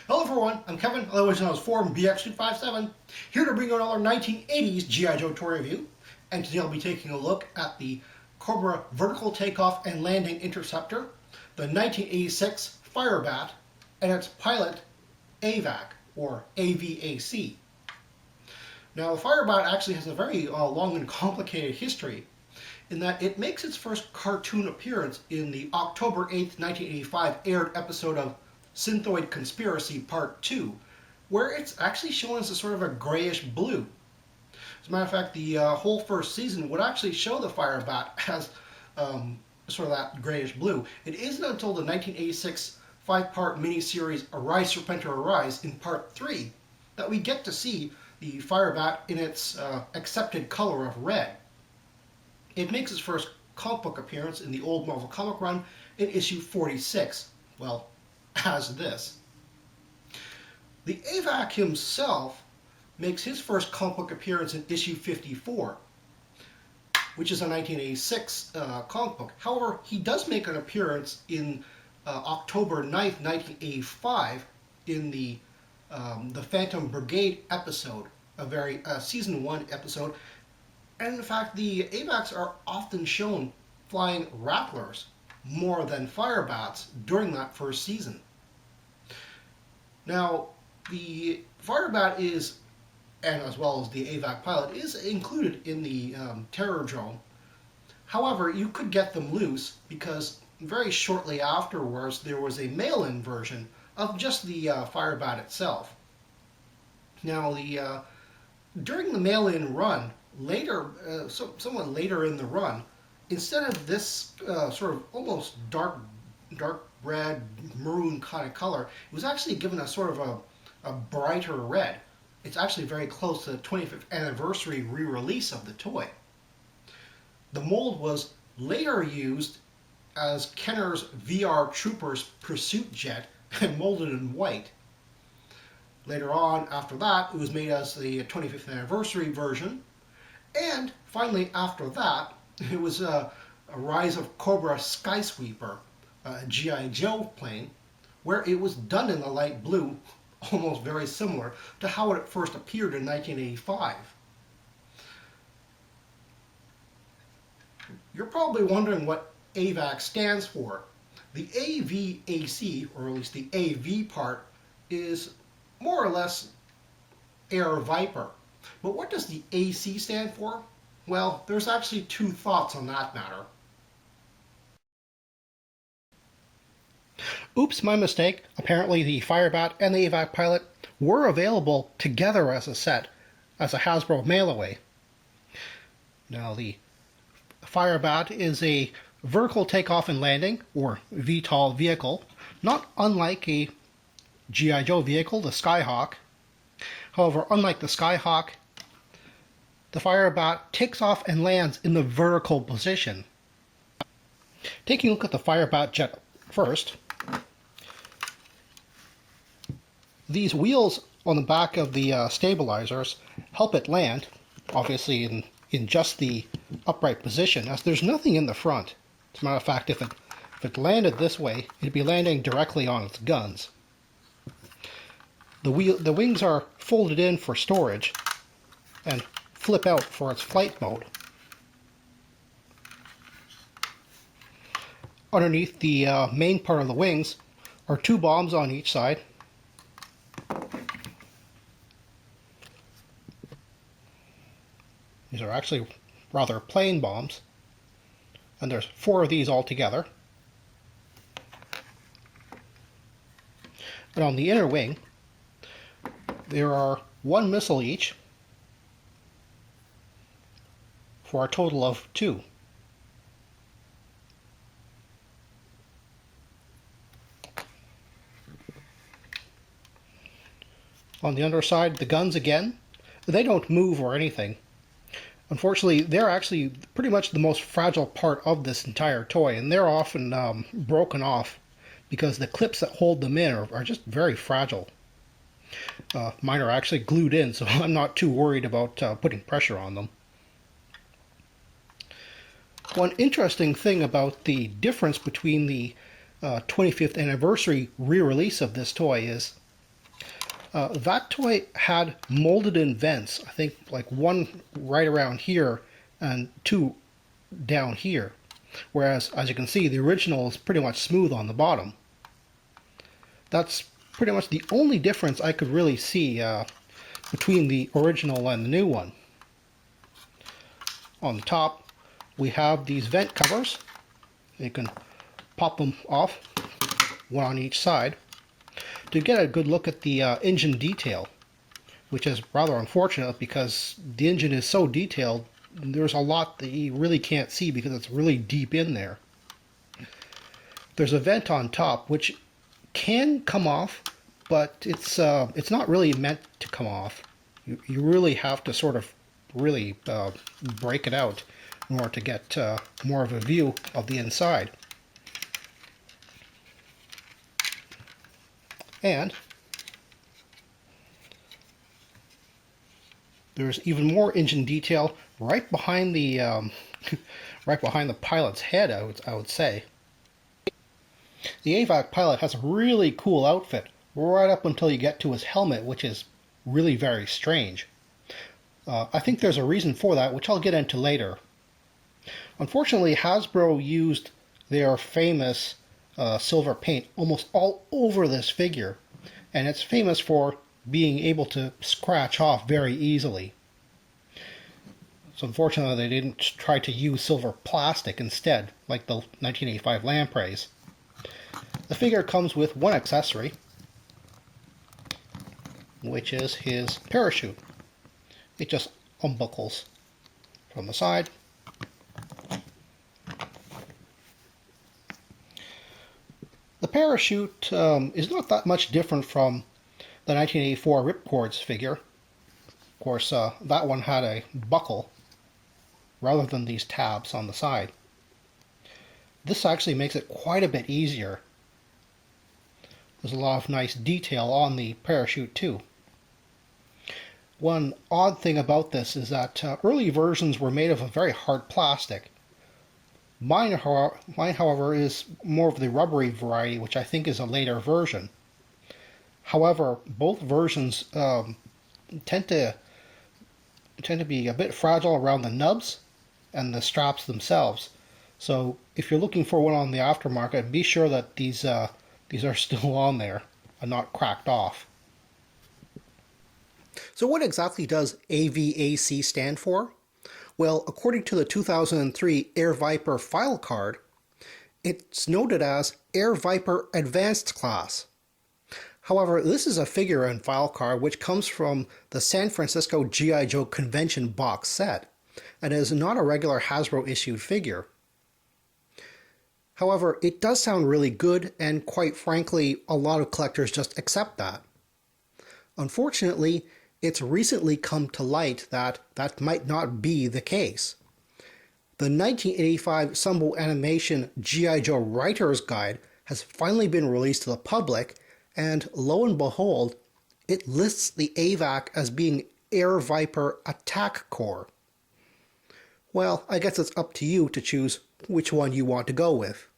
Hello everyone, I'm Kevin, otherwise known as Forum BX257, here to bring you another 1980s G.I. Joe toy review. And today I'll be taking a look at the Cobra Vertical Takeoff and Landing Interceptor, the 1986 Firebat, and its pilot AVAC, or AVAC. Now the Firebat actually has a very long and complicated history in that it makes its first cartoon appearance in the October 8th, 1985 aired episode of Synthoid Conspiracy Part 2, where it's actually shown as a sort of a grayish blue. As a matter of fact, the whole first season would actually show the Firebat as sort of that grayish blue. It isn't until the 1986 5-part miniseries Arise Serpentor Arise in Part 3 that we get to see the Firebat in its accepted color of red. It makes its first comic book appearance in the old Marvel comic run in issue 46. Well, as this. The AVAC himself makes his first comic book appearance in issue 54, which is a 1986 comic book. However, he does make an appearance in October 9th, 1985 in the Phantom Brigade episode, a very season 1 episode. And in fact, the AVACs are often shown flying Rattlers more than Firebats during that first season. Now, the Firebat is, and as well as the AVAC pilot, is included in the Terror Drone. However, you could get them loose because very shortly afterwards there was a mail-in version of just the Firebat itself. Now, during the mail-in run, later, somewhat later in the run, instead of this sort of almost dark red, maroon kind of color, it was actually given a sort of a brighter red. It's actually very close to the 25th anniversary re-release of the toy. The mold was later used as Kenner's VR Troopers Pursuit Jet and molded in white. Later on, after that, it was made as the 25th anniversary version. And finally, after that, it was a Rise of Cobra Skysweeper, a G.I. Joe plane, where it was done in the light blue, almost very similar to how it first appeared in 1985. You're probably wondering what AVAC stands for. The AVAC, or at least the AV part, is more or less Air Viper. But what does the AC stand for? Well, there's actually two thoughts on that matter. Oops, my mistake. Apparently the Firebat and the AVAC pilot were available together as a set, as a Hasbro mail-away. Now the Firebat is a vertical takeoff and landing, or VTOL vehicle, not unlike a G.I. Joe vehicle, the Skyhawk. However, unlike the Skyhawk, the Firebat takes off and lands in the vertical position. Taking a look at the Firebat jet first, these wheels on the back of the stabilizers help it land, obviously in just the upright position, as there's nothing in the front. As a matter of fact, if it landed this way, it'd be landing directly on its guns. The wings are folded in for storage and flip out for its flight mode. Underneath the main part of the wings are two bombs on each side. These are actually rather plain bombs, and there's 4 of these altogether. And on the inner wing, there are 1 missile each, for a total of 2. On the underside, the guns again, they don't move or anything. Unfortunately, they're actually pretty much the most fragile part of this entire toy, and they're often broken off because the clips that hold them in are just very fragile. Mine are actually glued in, so I'm not too worried about putting pressure on them. One interesting thing about the difference between the 25th anniversary re-release of this toy is That toy had molded in vents, I think like one right around here and two down here. Whereas, as you can see, the original is pretty much smooth on the bottom. That's pretty much the only difference I could really see between the original and the new one. On the top, we have these vent covers. You can pop them off, one on each side, to get a good look at the engine detail, which is rather unfortunate because the engine is so detailed, there's a lot that you really can't see because it's really deep in there. There's a vent on top which can come off, but it's not really meant to come off. You really have to sort of really break it out in order to get more of a view of the inside. And there's even more engine detail right behind the right behind the pilot's head, I would say. The AVAC pilot has a really cool outfit right up until you get to his helmet, which is really very strange. I think there's a reason for that, which I'll get into later. Unfortunately, Hasbro used their famous silver paint almost all over this figure, and it's famous for being able to scratch off very easily. So unfortunately they didn't try to use silver plastic instead, like the 1985 Lampreys. The figure comes with one accessory, which is his parachute. It just unbuckles from the side. The parachute is not that much different from the 1984 Ripcords figure. Of course, that one had a buckle rather than these tabs on the side. This actually makes it quite a bit easier. There's a lot of nice detail on the parachute too. One odd thing about this is that early versions were made of a very hard plastic. Mine, however, is more of the rubbery variety, which I think is a later version. However, both versions tend to be a bit fragile around the nubs and the straps themselves. So if you're looking for one on the aftermarket, be sure that these are still on there and not cracked off. So what exactly does AVAC stand for? Well, according to the 2003 Air Viper file card, it's noted as Air Viper Advanced Class. However, this is a figure and file card which comes from the San Francisco G.I. Joe Convention box set, and is not a regular Hasbro issued figure. However, it does sound really good, and quite frankly, a lot of collectors just accept that. Unfortunately, it's recently come to light that that might not be the case. The 1985 Sunbow Animation G.I. Joe Writer's Guide has finally been released to the public, and lo and behold, it lists the AVAC as being Air Viper Attack Corps. Well, I guess it's up to you to choose which one you want to go with.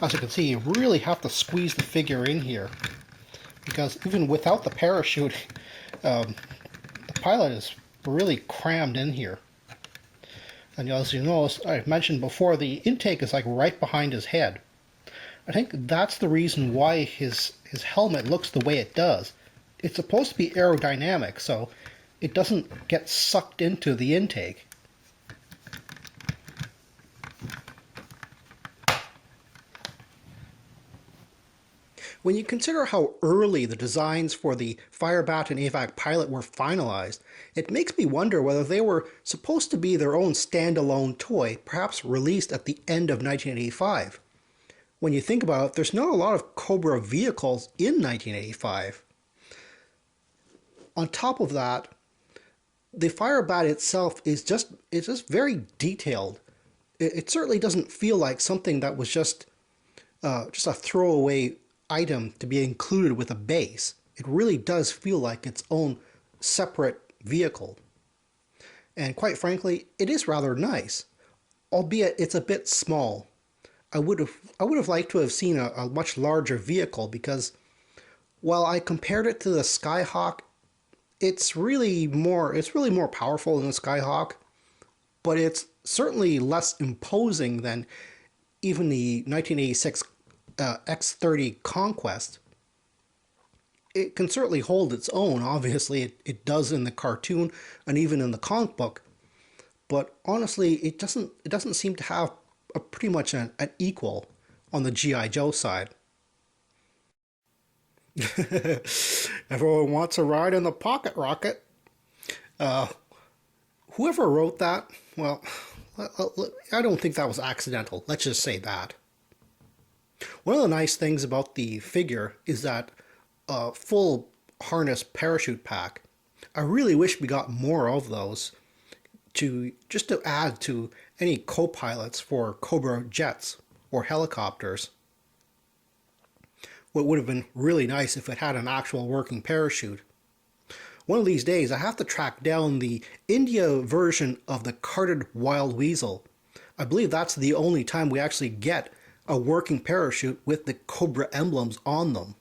As you can see, you really have to squeeze the figure in here, because even without the parachute, the pilot is really crammed in here. And as you notice, I mentioned before, the intake is like right behind his head. I think that's the reason why his helmet looks the way it does. It's supposed to be aerodynamic, so it doesn't get sucked into the intake. When you consider how early the designs for the Firebat and AVAC pilot were finalized, it makes me wonder whether they were supposed to be their own standalone toy, perhaps released at the end of 1985. When you think about it, there's not a lot of Cobra vehicles in 1985. On top of that, the Firebat itself is just very detailed. It certainly doesn't feel like something that was just a throwaway item to be included with a base. It really does feel like its own separate vehicle. and quite frankly, it is rather nice, albeit it's a bit small. I would have liked to have seen a much larger vehicle because while I compared it to the Skyhawk, it's really more powerful than the Skyhawk, but it's certainly less imposing than even the 1986 X30 Conquest. It can certainly hold its own. Obviously, it does in the cartoon and even in the comic book. But honestly, it doesn't seem to have pretty much an equal on the GI Joe side. Everyone wants a ride in the pocket rocket. Uh, Whoever wrote that, well, I don't think that was accidental. Let's just say that. One of the nice things about the figure is that full harness parachute pack. I really wish we got more of those to add to any co-pilots for Cobra jets or helicopters. What would have been really nice if it had an actual working parachute. One of these days I have to track down the India version of the carded Wild Weasel. I believe that's the only time we actually get a working parachute with the Cobra emblems on them.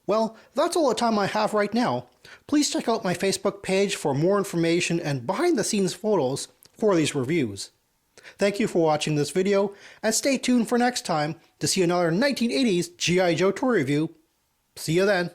Well, that's all the time I have right now. Please check out my Facebook page for more information and behind the scenes photos for these reviews. Thank you for watching this video, and stay tuned for next time to see another 1980s G.I. Joe toy review. See you then.